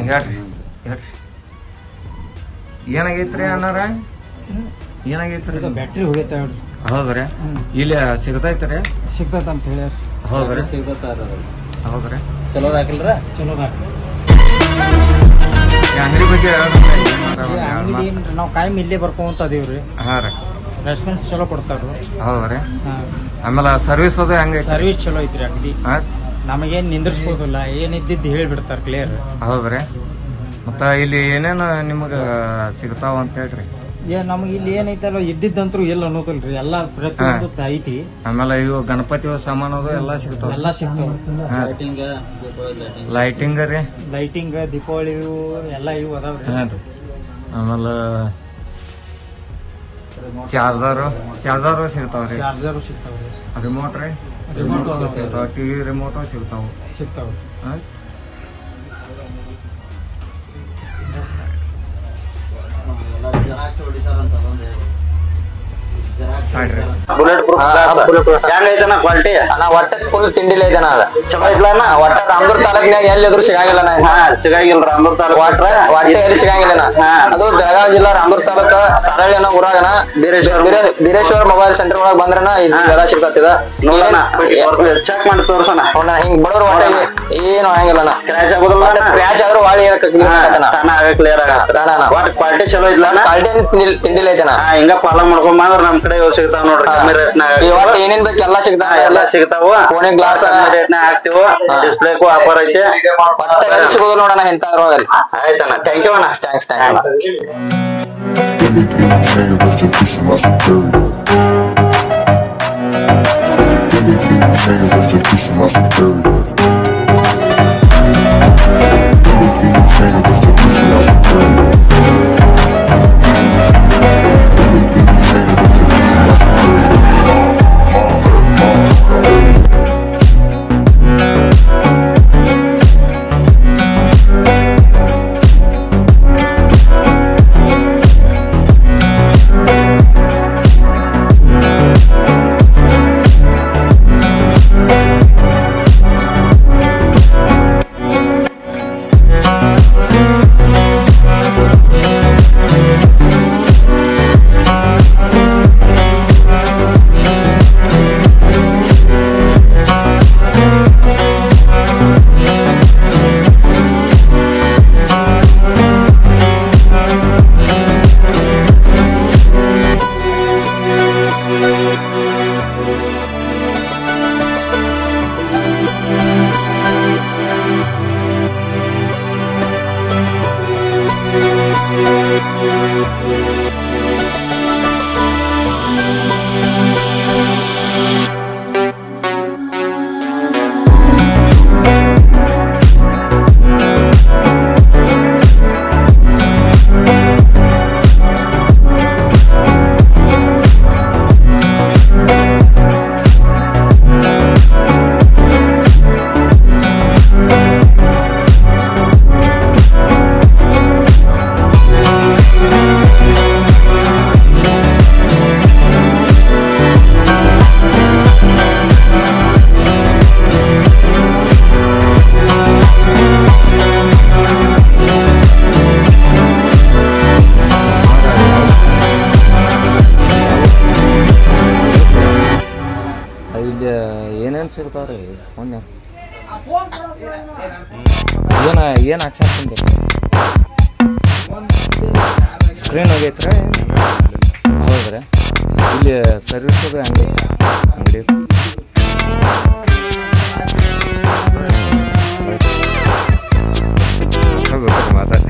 ಹೇಳ್ರಿ ಏನಾಗೈತ್ರಿ ಅಣ್ಣಾರ ಏನಾಗೈತ್ರಿ ಬ್ಯಾಟ್ರಿ ಹೋಗೈತೆ ಹೇಳ್ರಿ ಹೌದ್ರಿ ಇಲ್ಲಿ ಸಿಗ್ತೈತ್ರಿ ಸಿಗ್ತೈತ ಅಂತ ಹೇಳಿ ಹೌದ್ರಿ ಹೌದ್ರಿ ಚಲೋದ ಹಾಕಿಲ್ರ ಚಲೋದ ಹಾಕಿ ಅಂಗಡಿ ಬಗ್ಗೆ ನಾವು ಕಾಯಂ ಇಲ್ಲೇ ಬರ್ಕೊಂತ ಅದೀವ್ರಿ ಹಾ ರೀ ರೆಸ್ಪಾನ್ಸ್ ಚಲೋ ಕೊಡ್ತಾರ್ರಿ ಹೌದ್ರಿ ಆಮೇಲೆ ಸರ್ವಿಸ್ ಅದು ಹೆಂಗೈತಿ ಸರ್ವಿಸ್ ಚಲೋ ಐತ್ರಿ ಅಂಗಡಿ ನಮಗೇನ್ ನಿಂದ್ರಿಸ್ಬೋದಿಲ್ಲ ಏನಿದ್ದಿದ್ದು ಹೇಳ್ಬಿಡ್ತಾರ ಕ್ಲಿಯರ್ ಹೌದ್ರಿ ಮತ್ತ ಇಲ್ಲಿ ಏನೇನು ನಿಮಗ ಸಿಗ್ತಾವ ಅಂತ ಹೇಳ್ರಿ ನಮಗ್ ಇಲ್ಲಿ ಏನೈತಲ್ಲ ಇದ್ದಿದ್ದಂತ್ರು ಎಲ್ಲ ಅನ್ನೋದಿಲ್ರಿ ಎಲ್ಲಾ ಪ್ರತಿಯೊಂದು ಐತಿ ಆಮೇಲೆ ಇವು ಗಣಪತಿ ಸಾಮಾನು ಎಲ್ಲಾ ಸಿಗ್ತಾವ ಎಲ್ಲಾ ಸಿಗ್ತಾವ ಲೈಟಿಂಗ್ ರೀ ಲೈಟಿಂಗ್ ದೀಪಾವಳಿ ಎಲ್ಲಾ ಇವು ಅದಾವ್ರಿ ಆಮೇಲೆ ಚಾರ್ಜರ್ ಸಿಗ್ತಾವ್ರಿ ಚಾರ್ಜರ್ ಸಿಗ್ತಾವ್ರಿ ರಿಮೋಟ್ ರೀ ರಿಮೋಟ್ ಸಿಗ್ತಾವ ಟಿವಿ ರಿಮೋಟ್ ಸಿಗ್ತಾವ ಬುಲೆಟ್ ಹೆಂಗೈತನ ಕ್ವಾಲಿಟಿ ಅಣ್ಣ ಒಟ್ಟ ಫುಲ್ ತಿಂಡಿಲ ಐತನ ಅದ ಚಲೋ ಐತ್ಲಣ್ಣ ಒಟ್ಟ ರಾಮದುರ್ಗ ತಾಲೂಕಿನಾಗ ಎಲ್ಲಿದ್ರು ಸಿಗಂಗಿಲ್ಲ ಸಿಗಂಗಿಲ್ಲ ರಾಮದುರ್ಗ ತಾಲೂಕು ಒಟ್ಟ ಎಲ್ಲಿ ಸಿಗಂಗಿಲ್ಲ ಅದು ಬೆಳಗಾವಿ ಜಿಲ್ಲಾ ರಾಮದುರ್ಗ ತಾಲೂಕ ಸರಳಿ ಅನ್ನೋ ಊರಾಗನ ಬೀರೇಶ್ವರ ಮೊಬೈಲ್ ಸೆಂಟರ್ ಒಳಗ್ ಬಂದ್ರನ ಇದೆಲ್ಲ ಸಿಗ್ತದ ನೋಡೋಣ ಚೆಕ್ ಮಾಡಿ ತೋರ್ಸೋಣ ಹಿಂಗ್ ಬಡವ್ರ ಒಟ್ಟ ಏನು ಆಗಂಗಿಲ್ಲ ಸ್ಕ್ರಾಚ್ ಆಗೋದಿಲ್ಲ ಸ್ಕ್ರಾಚ್ ಆದ್ರೂ ವಾಳಿ ಕ್ಲಿಯರ್ ಆಗತ್ತ ಒಟ್ ಕ್ವಾಲಿಟಿ ಚಲೋ ಐತ್ಲ ಕ್ವಾಲಿಟಿ ತಿಂಡಿಲ ಐತನ ಹಿಂಗ ಫಾಲೋ ಮಾಡ್ಕೊಂಡ್ ಬಂದ್ರ ನಮ್ ಕಡೆ ಸಿಗ್ತಾವ ನೋಡ್ರಿ ಕಮ್ಮಿ ರೇಟ್ ಏನೇನ್ ಬೇಕು ಎಲ್ಲಾ ಸಿಗ್ತಾವ ಫೋನ್ ಗ್ಲಾಸ್ ರೇಟ್ ಹಾಕ್ತಿವ ಡಿಸ್ಪ್ಲೇಕು ಆಫರ್ ಐತಿ ಎಲ್ಲಿ ಸಿಗೋದು ನೋಡೋಣ ಇಂತ ಆಯ್ತಣ್ಣ ಥ್ಯಾಂಕ್ ಯು ಅಣ್ಣ ಥ್ಯಾಂಕ್ಸ್ ಏನೇನ್ ಸಿಗ್ತಾವ್ರಿ ಫೋನ್ ಏನ್ ಹಾಕ್ಸಂತ ಸ್ಕ್ರೀನ್ ಹೋಗೈತ್ರಿ ಹೌದ್ರಿ ಇಲ್ಲಿ ಸರ್ವಿಸ್ ಅದು ಅಂಗಡಿ ಮಾತಾಡ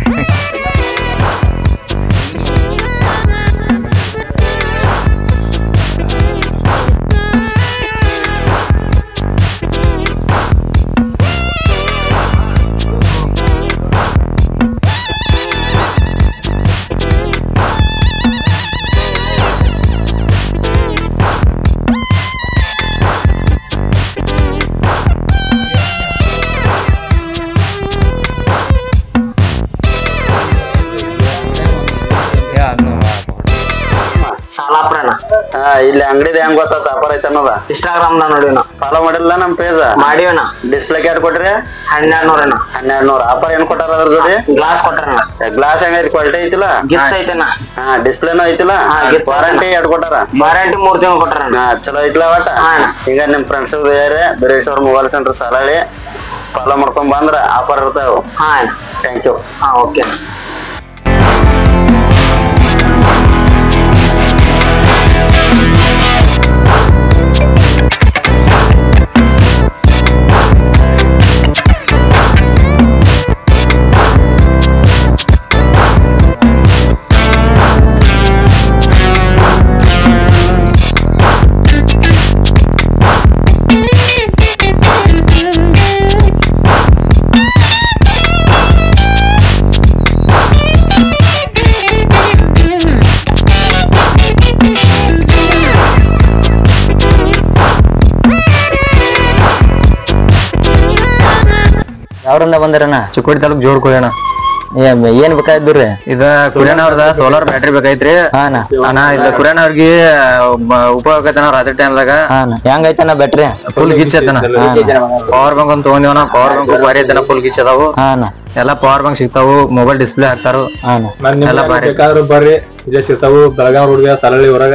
ಇಲ್ಲಿ ಅಂಗಡಿದ ಹೆಂಗ್ ಗೊತ್ತ ಆಫರ್ ಐತೆ ಅನ್ನೋದ ಇನ್ಸ್ಟಾಗ್ರಾಮ್ ನಾ ನೋಡಿನ ಫಾಲೋ ಮಾಡಿಲ್ಲ ನಮ್ ಪೇಜ್ ಮಾಡಿವನ ಡಿಸ್ಪ್ಲೇ ಕ್ಯಾಟ್ ಕೊಟ್ರಿ 1200 1200 ಆಫರ್ ಏನ್ ಕೊಟ್ಟಾರ ಅದ್ರ ಜೊತೆ ಗ್ಲಾಸ್ ಕೊಟ್ಟಾರ ಗ್ಲಾಸ್ ಹೆಂಗೈತಿ ಕ್ವಾಲಿಟಿ ಐತಿಲ್ಲ ಗಿಫ್ಟ್ ಐತನ ಡಿಸ್ಪ್ಲೇನು ಐತಿಲ್ಲ ವಾರಂಟಿ ಎರಡು ಕೊಟ್ಟಾರ ವಾರಂಟಿ 3 ತಿಂಗಳು ಕೊಟ್ಟಾರ ಚಲೋ ಐತಿಲ್ಲ ಒಟ್ಟ ಈಗ ನಿಮ್ friends Bireshwar mobile centre Salahalli follow ಮಾಡ್ಕೊಂಡ್ ಬಂದ್ರ ಆಫರ್ ಇರ್ತಾವ ಥ್ಯಾಂಕ್ ಯು ಓಕೆ ಯಾವ್ರಿಂದ ಬಂದಿರಣ್ಣ? ಚಿಕ್ಕೋಡಿ ತಾಲೂಕ್ ಜೋಡ್ ಕುಳಿಯಣ್ಣ. ಏನ್ ಬೇಕಾಯ್ದ್ರಿ? ಇದ ಕುರಿಯಣ್ಣ ಅವ್ರದ ಸೋಲಾರ್ ಬ್ಯಾಟ್ರಿ ಬೇಕಾಯ್ತ್ರಿ ಅಣ್ಣ. ಇದ ಕುರಿಯಣ್ಣ ಅವ್ರಿಗೆ ಉಪಯೋಗ ಐತನ ರಾತ್ರಿ ಟೈಮ್ದಾಗ. ಹೆಂಗೈತನ ಬ್ಯಾಟ್ರಿ? ಫುಲ್ ಗಿಚ್ ಐತನ. ಪವರ್ ಬ್ಯಾಂಕ್ ಅಂತ ತಗೊಂಡಿವನ. ಪವರ್ ಬ್ಯಾಂಕ್ ಬಾರಿ ಐತನ, ಫುಲ್ ಗಿಚ್ ಅದಾವು. ಎಲ್ಲಾ ಪವರ್ ಬ್ಯಾಂಕ್ ಸಿಗ್ತಾವು, ಮೊಬೈಲ್ ಡಿಸ್ಪ್ಲೇ ಹಾಕ್ತಾರು ಎಲ್ಲ ಬಾರಿ ಬರ್ರಿ. ಇದೇ ಸಿಗ್ತಾವು ಬೆಳಗಾವ್ ರೋಡ್ಗೆ ಸಾಲಹಳ್ಳಿ ಹೊರಗ.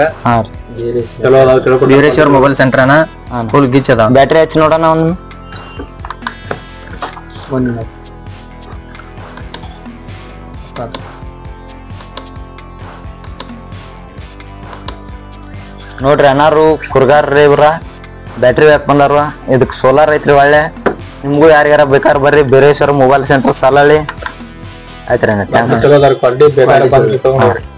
ಚಲೋ ಅದಾವ, ಚಲೋ ವೀರೇಶ್ವರ್ ಮೊಬೈಲ್ ಸೆಂಟರ್ ಅಣ್ಣ. ಫುಲ್ ಗಿಚ್ ಅದಾವ. ಬ್ಯಾಟ್ರಿ ಹಚ್ಚಿ ನೋಡೋಣ ಅವ್ನು. ನೋಡ್ರಿ ಅಣ್ಣಾರು ಕುರ್ಗಾರ್ರಿ ಇವ್ರ ಬ್ಯಾಟ್ರಿ ಬ್ಯಾಕ್ ಬಂದಾರ. ಇದಕ್ ಸೋಲಾರ್ ಐತ್ರಿ ಒಳ್ಳೆ. ನಿಮ್ಗೂ ಯಾರಿಗಾರ ಬೇಕಾರ್ ಬರ್ರಿ, ಬೀರೇಶ್ವರ ಮೊಬೈಲ್ ಸೆಂಟರ್ ಸಾಲಹಳ್ಳಿ. ಆಯ್ತ್ರಿ. ಚಲೋ ಕ್ವಾಲಿಟಿ ಬೇಕಾದ್ರೆ